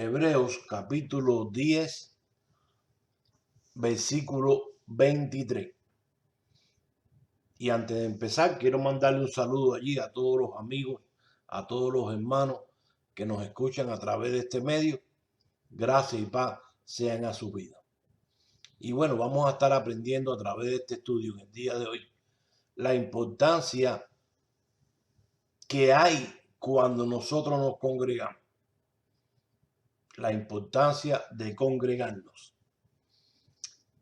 Hebreos capítulo 10, versículo 23. Y antes de empezar, quiero mandarle un saludo allí a todos los amigos, a todos los hermanos que nos escuchan a través de este medio. Gracias y paz sean a su vida. Y bueno, vamos a estar aprendiendo a través de este estudio en el día de hoy la importancia que hay cuando nosotros nos congregamos. La importancia de congregarnos.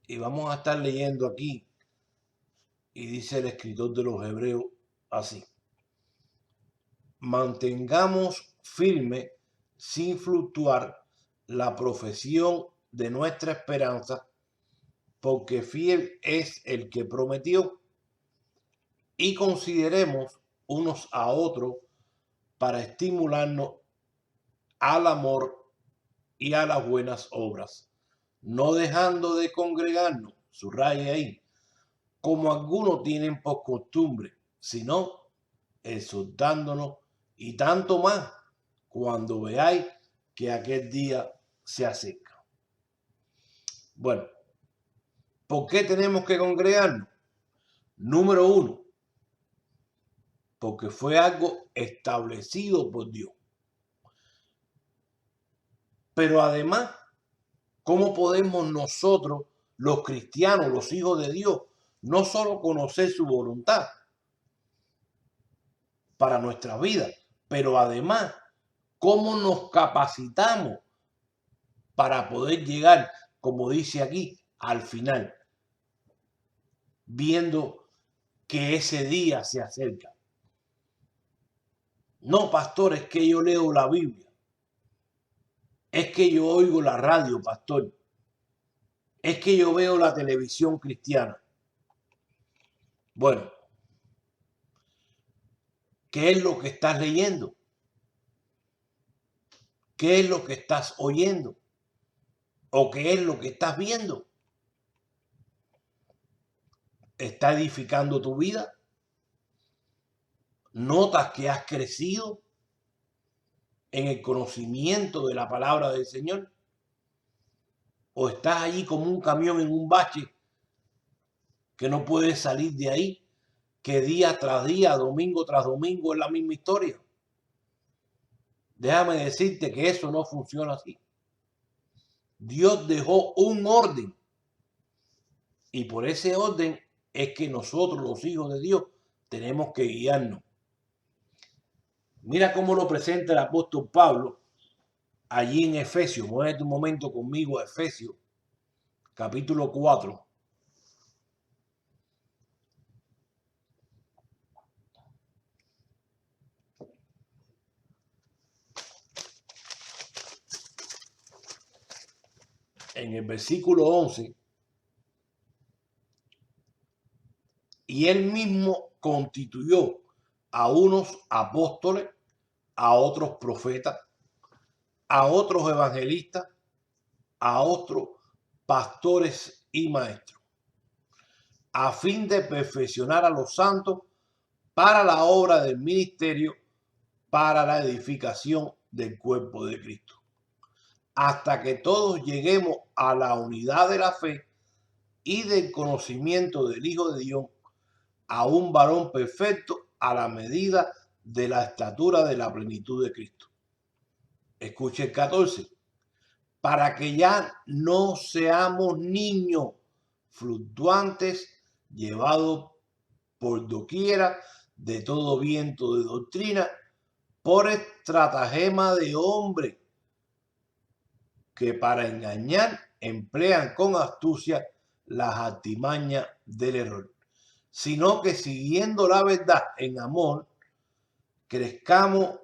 Y vamos a estar leyendo aquí, y dice el escritor de los Hebreos así: mantengamos firme sin fluctuar la profesión de nuestra esperanza, porque fiel es el que prometió, y consideremos unos a otros para estimularnos al amor y a las buenas obras, no dejando de congregarnos, subraya ahí, como algunos tienen por costumbre, sino exhortándonos, y tanto más cuando veáis que aquel día se acerca. Bueno, ¿por qué tenemos que congregarnos? Número uno, porque fue algo establecido por Dios. Pero además, ¿cómo podemos nosotros, los cristianos, los hijos de Dios, no solo conocer su voluntad para nuestra vida, pero además, cómo nos capacitamos para poder llegar, como dice aquí, al final, viendo que ese día se acerca? No, pastor, es que yo leo la Biblia. Es que yo oigo la radio, pastor. Es que yo veo la televisión cristiana. Bueno, ¿qué es lo que estás leyendo? ¿Qué es lo que estás oyendo? ¿O qué es lo que estás viendo? ¿Está edificando tu vida? ¿Notas que has crecido en el conocimiento de la palabra del Señor? ¿O estás allí como un camión en un bache que no puedes salir de ahí, que día tras día, domingo tras domingo es la misma historia? Déjame decirte que eso no funciona así. Dios dejó un orden, y por ese orden es que nosotros, los hijos de Dios, tenemos que guiarnos. Mira cómo lo presenta el apóstol Pablo allí en Efesios. Muévete un momento conmigo a Efesios, capítulo 4. En el versículo 11, y él mismo constituyó a unos apóstoles, a otros profetas, a otros evangelistas, a otros pastores y maestros, a fin de perfeccionar a los santos para la obra del ministerio, para la edificación del cuerpo de Cristo, hasta que todos lleguemos a la unidad de la fe y del conocimiento del Hijo de Dios, a un varón perfecto a la medida de la estatura de la plenitud de Cristo. Escuche el 14. Para que ya no seamos niños fluctuantes, llevados por doquiera de todo viento de doctrina, por estratagema de hombre, que para engañar emplean con astucia las artimañas del error, sino que siguiendo la verdad en amor, crezcamos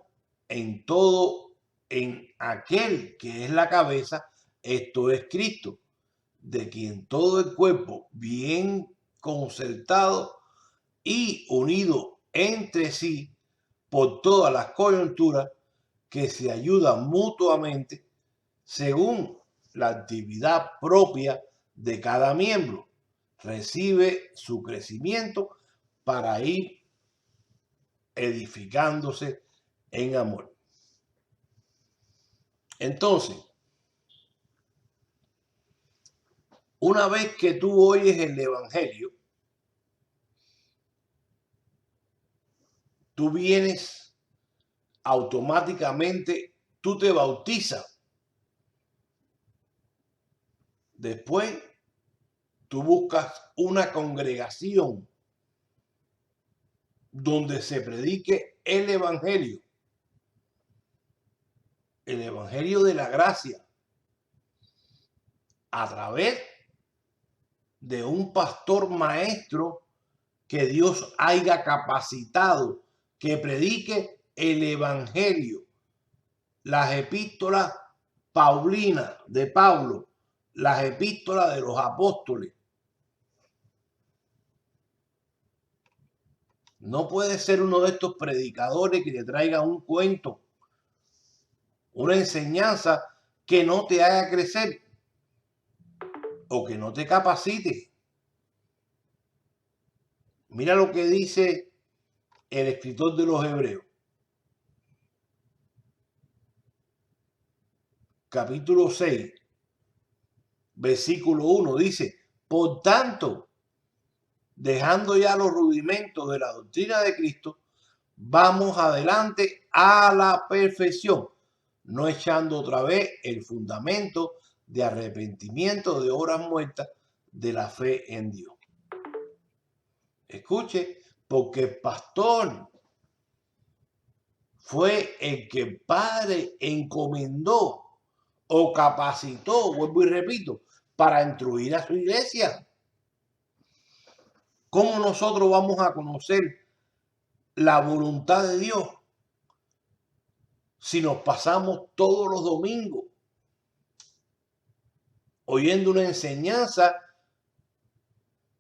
en todo en aquel que es la cabeza, esto es Cristo, de quien todo el cuerpo, bien concertado y unido entre sí por todas las coyunturas, que se ayudan mutuamente según la actividad propia de cada miembro, recibe su crecimiento para ir edificándose en amor. Entonces, una vez que tú oyes el evangelio, tú vienes automáticamente, tú te bautizas. Después, tú buscas una congregación donde se predique el evangelio de la gracia, a través de un pastor maestro que Dios haya capacitado, que predique el evangelio, las epístolas paulinas de Pablo, las epístolas de los apóstoles. No puede ser uno de estos predicadores que te traiga un cuento, una enseñanza que no te haga crecer o que no te capacite. Mira lo que dice el escritor de los Hebreos. Capítulo 6, versículo 1, dice: por tanto, dejando ya los rudimentos de la doctrina de Cristo, vamos adelante a la perfección, no echando otra vez el fundamento de arrepentimiento de obras muertas de la fe en Dios. Escuche, porque el pastor fue el que el Padre encomendó o capacitó, vuelvo y repito, para instruir a su iglesia. ¿Cómo nosotros vamos a conocer la voluntad de Dios si nos pasamos todos los domingos oyendo una enseñanza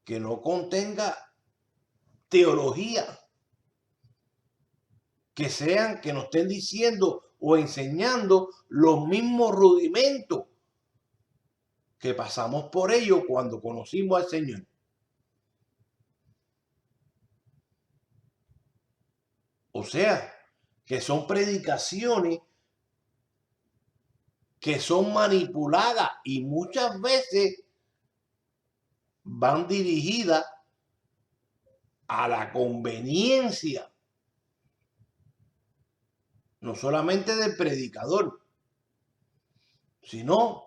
que no contenga teología, que nos estén diciendo o enseñando los mismos rudimentos que pasamos por ellos cuando conocimos al Señor? O sea, que son predicaciones que son manipuladas y muchas veces van dirigidas a la conveniencia, no solamente del predicador, sino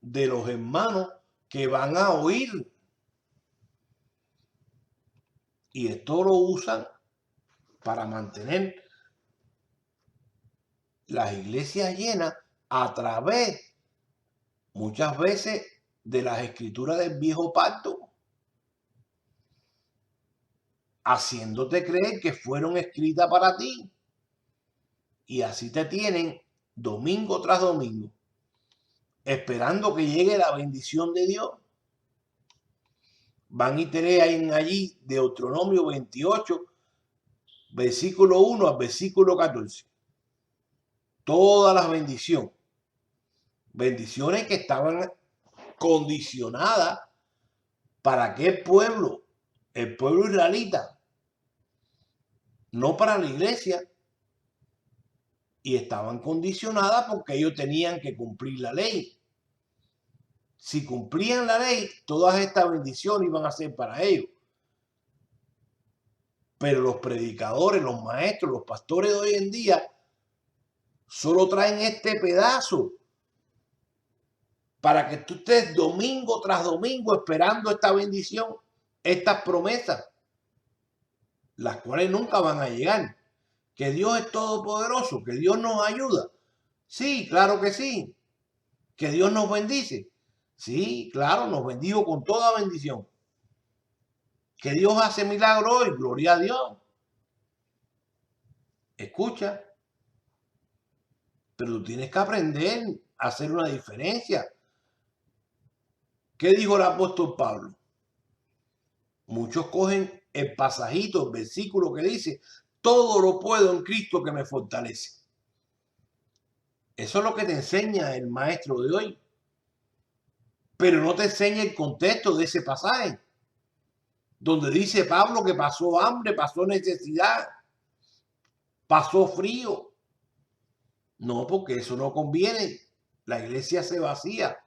de los hermanos que van a oír. Y esto lo usan para mantener las iglesias llenas a través, muchas veces, de las escrituras del viejo pacto, haciéndote creer que fueron escritas para ti. Y así te tienen domingo tras domingo, esperando que llegue la bendición de Dios. Van y te leen allí Deuteronomio 28, versículo 1 al versículo 14. Todas las bendiciones. Bendiciones que estaban condicionadas para qué pueblo, el pueblo israelita, no para la iglesia. Y estaban condicionadas porque ellos tenían que cumplir la ley. Si cumplían la ley, todas estas bendiciones iban a ser para ellos. Pero los predicadores, los maestros, los pastores de hoy en día solo traen este pedazo para que tú estés domingo tras domingo esperando esta bendición, estas promesas, las cuales nunca van a llegar. Que Dios es todopoderoso, que Dios nos ayuda. Sí, claro que sí. Que Dios nos bendice. Sí, claro, nos bendijo con toda bendición. Que Dios hace milagros hoy, gloria a Dios. Escucha, pero tú tienes que aprender a hacer una diferencia. ¿Qué dijo el apóstol Pablo? Muchos cogen el pasajito, el versículo que dice: todo lo puedo en Cristo que me fortalece. Eso es lo que te enseña el maestro de hoy. Pero no te enseña el contexto de ese pasaje, donde dice Pablo que pasó hambre, pasó necesidad, pasó frío. No, porque eso no conviene. la iglesia se vacía.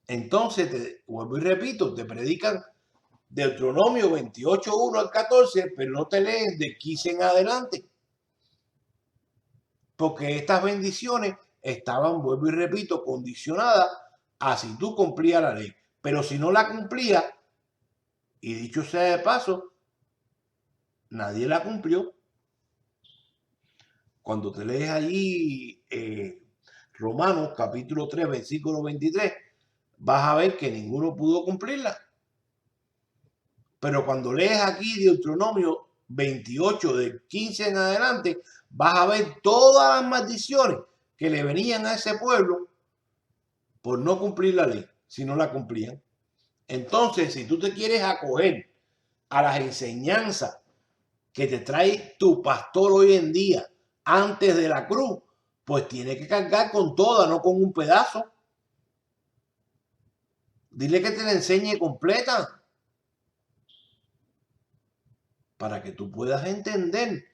Entonces, te vuelvo y repito, te predican Deuteronomio 28, 1 al 14, pero no te lees de 15 en adelante. Porque estas bendiciones estaban, vuelvo y repito, condicionadas a si tú cumplías la ley. Pero si no la cumplías, y dicho sea de paso, nadie la cumplió. Cuando te lees allí Romanos capítulo 3, versículo 23, vas a ver que ninguno pudo cumplirla. Pero cuando lees aquí Deuteronomio 28, de 15 en adelante, vas a ver todas las maldiciones que le venían a ese pueblo por no cumplir la ley, si no la cumplían. Entonces, si tú te quieres acoger a las enseñanzas que te trae tu pastor hoy en día antes de la cruz, pues tiene que cargar con toda, no con un pedazo. Dile que te la enseñe completa para que tú puedas entender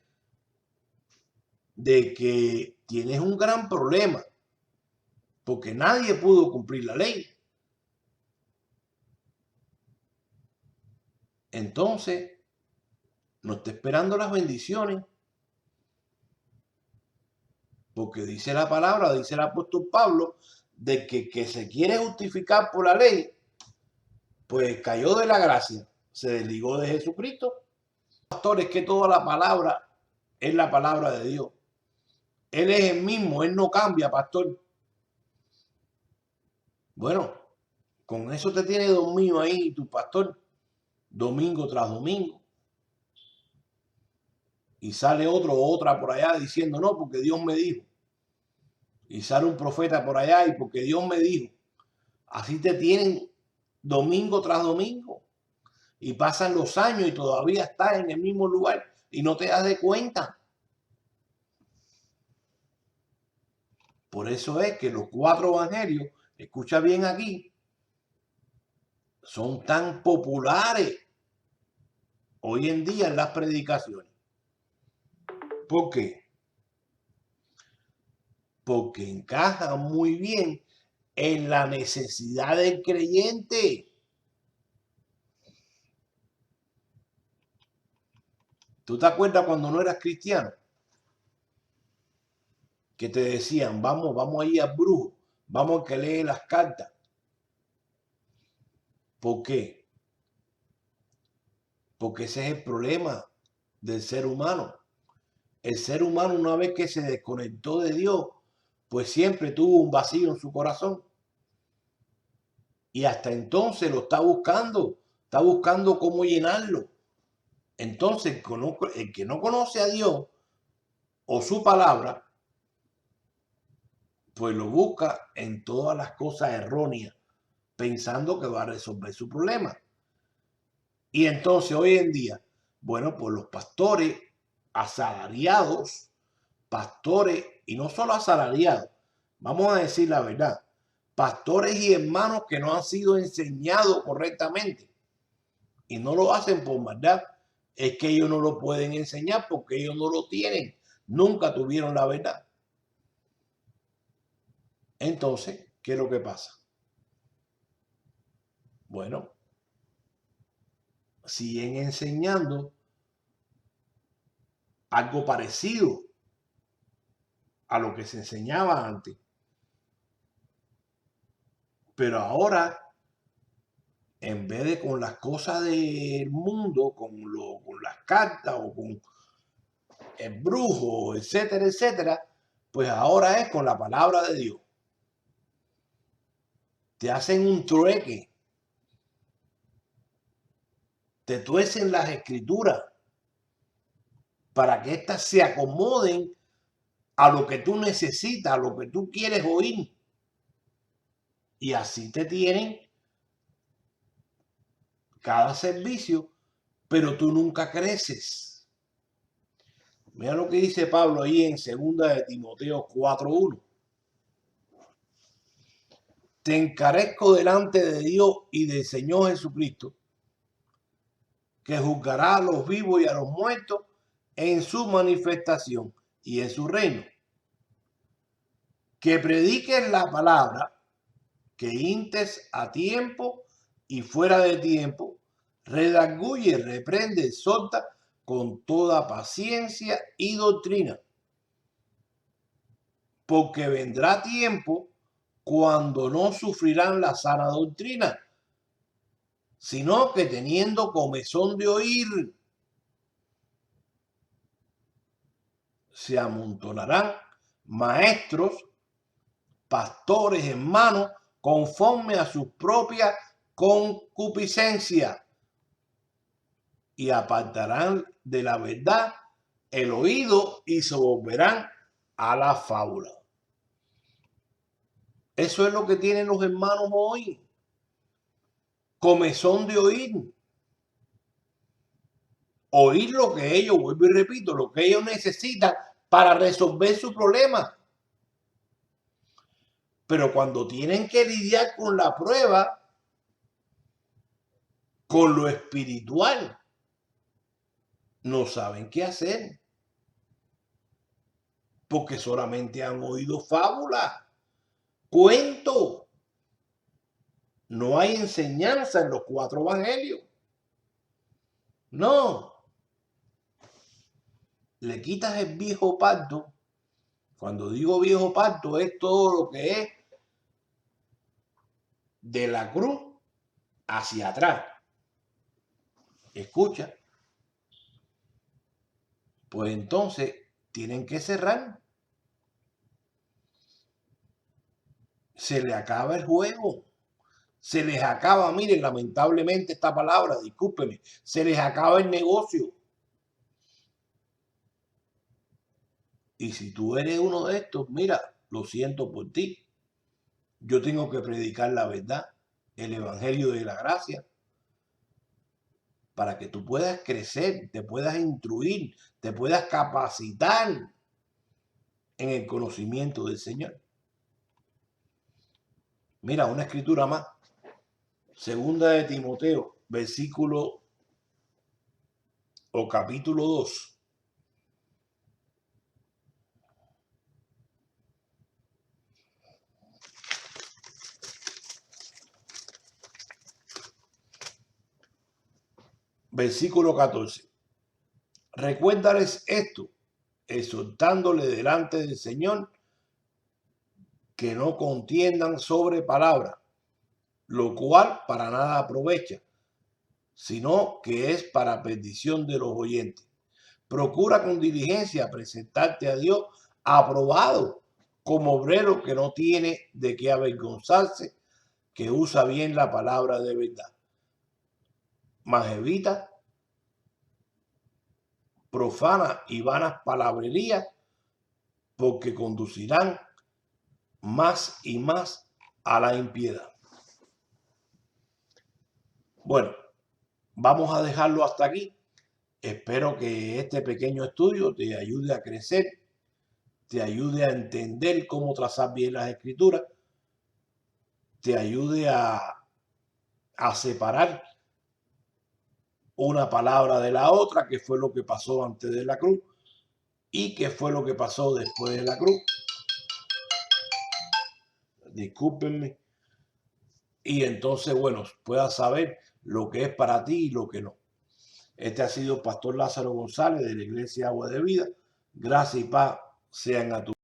de que tienes un gran problema porque nadie pudo cumplir la ley. Entonces, no está esperando las bendiciones. Porque dice la palabra, dice el apóstol Pablo, de que se quiere justificar por la ley, pues cayó de la gracia, se desligó de Jesucristo. Pastor, es que toda la palabra es la palabra de Dios. Él es el mismo, Él no cambia, pastor. Bueno, con eso te tiene dormido ahí tu pastor, domingo tras domingo. Y sale otro o otra por allá diciendo, no, porque Dios me dijo. Y sale un profeta por allá y porque Dios me dijo. Así te tienen domingo tras domingo. Y pasan los años y todavía estás en el mismo lugar y no te das de cuenta. Por eso es que los 4 evangelios, escucha bien aquí, son tan populares hoy en día en las predicaciones. ¿Por qué? Porque encajan muy bien en la necesidad del creyente. ¿Tú te acuerdas cuando no eras cristiano? Que te decían, vamos a ir al brujo, vamos a que lee las cartas. ¿Por qué? Porque ese es el problema del ser humano. El ser humano, una vez que se desconectó de Dios, pues siempre tuvo un vacío en su corazón. Y hasta entonces lo está buscando cómo llenarlo. Entonces, el que no conoce a Dios o su palabra, pues lo busca en todas las cosas erróneas, pensando que va a resolver su problema. Y entonces hoy en día, bueno, pues los pastores asalariados, pastores, y no solo asalariados, vamos a decir la verdad, pastores y hermanos que no han sido enseñados correctamente y no lo hacen por maldad, es que ellos no lo pueden enseñar porque ellos no lo tienen, nunca tuvieron la verdad. Entonces, ¿qué es lo que pasa? Bueno, siguen enseñando algo parecido a lo que se enseñaba antes. Pero ahora, en vez de con las cosas del mundo, con las cartas o con el brujo, etcétera, etcétera, pues ahora es con la palabra de Dios. Te hacen un trueque, te tuercen las escrituras para que éstas se acomoden a lo que tú necesitas, a lo que tú quieres oír. Y así te tienen cada servicio, pero tú nunca creces. Mira lo que dice Pablo ahí en 2 de Timoteo 4:1. Te encarezco delante de Dios y del Señor Jesucristo, que juzgará a los vivos y a los muertos en su manifestación y en su reino. que prediques la palabra, que intes a tiempo y fuera de tiempo, redarguye, reprende, exhorta con toda paciencia y doctrina. Porque vendrá tiempo cuando no sufrirán la sana doctrina, sino que teniendo comezón de oír, se amontonarán maestros, pastores, hermanos, conforme a su propia concupiscencia, y apartarán de la verdad el oído y se volverán a la fábula. Eso es lo que tienen los hermanos hoy. Comezón de oír. Oír lo que ellos, vuelvo y repito, lo que ellos necesitan para resolver su problema. Pero cuando tienen que lidiar con la prueba, con lo espiritual, no saben qué hacer. Porque solamente han oído fábulas, cuentos. No hay enseñanza en los 4 evangelios. No. Le quitas el viejo pacto. Cuando digo viejo pacto es todo lo que es de la cruz hacia atrás. Escucha. Pues entonces tienen que cerrar. Se le acaba el juego. Se les acaba, miren, lamentablemente esta palabra, discúlpenme, se les acaba el negocio. Y si tú eres uno de estos, mira, lo siento por ti. Yo tengo que predicar la verdad, el evangelio de la gracia, para que tú puedas crecer, te puedas instruir, te puedas capacitar en el conocimiento del Señor. Mira, una escritura más. Segunda de Timoteo, versículo o capítulo 2. Versículo 14. Recuérdales esto, exhortándole delante del Señor, que no contiendan sobre palabra, lo cual para nada aprovecha, sino que es para perdición de los oyentes. Procura con diligencia presentarte a Dios aprobado, como obrero que no tiene de qué avergonzarse, que usa bien la palabra de verdad. Mas evita profanas y vanas palabrerías, porque conducirán más y más a la impiedad. Bueno, vamos a dejarlo hasta aquí. Espero que este pequeño estudio te ayude a crecer, te ayude a entender cómo trazar bien las escrituras, te ayude a separar una palabra de la otra, que fue lo que pasó antes de la cruz y qué fue lo que pasó después de la cruz. Discúlpenme. Y entonces, bueno, puedas saber lo que es para ti y lo que no. Este ha sido Pastor Lázaro González de la Iglesia Agua de Vida. Gracias y paz sean a tu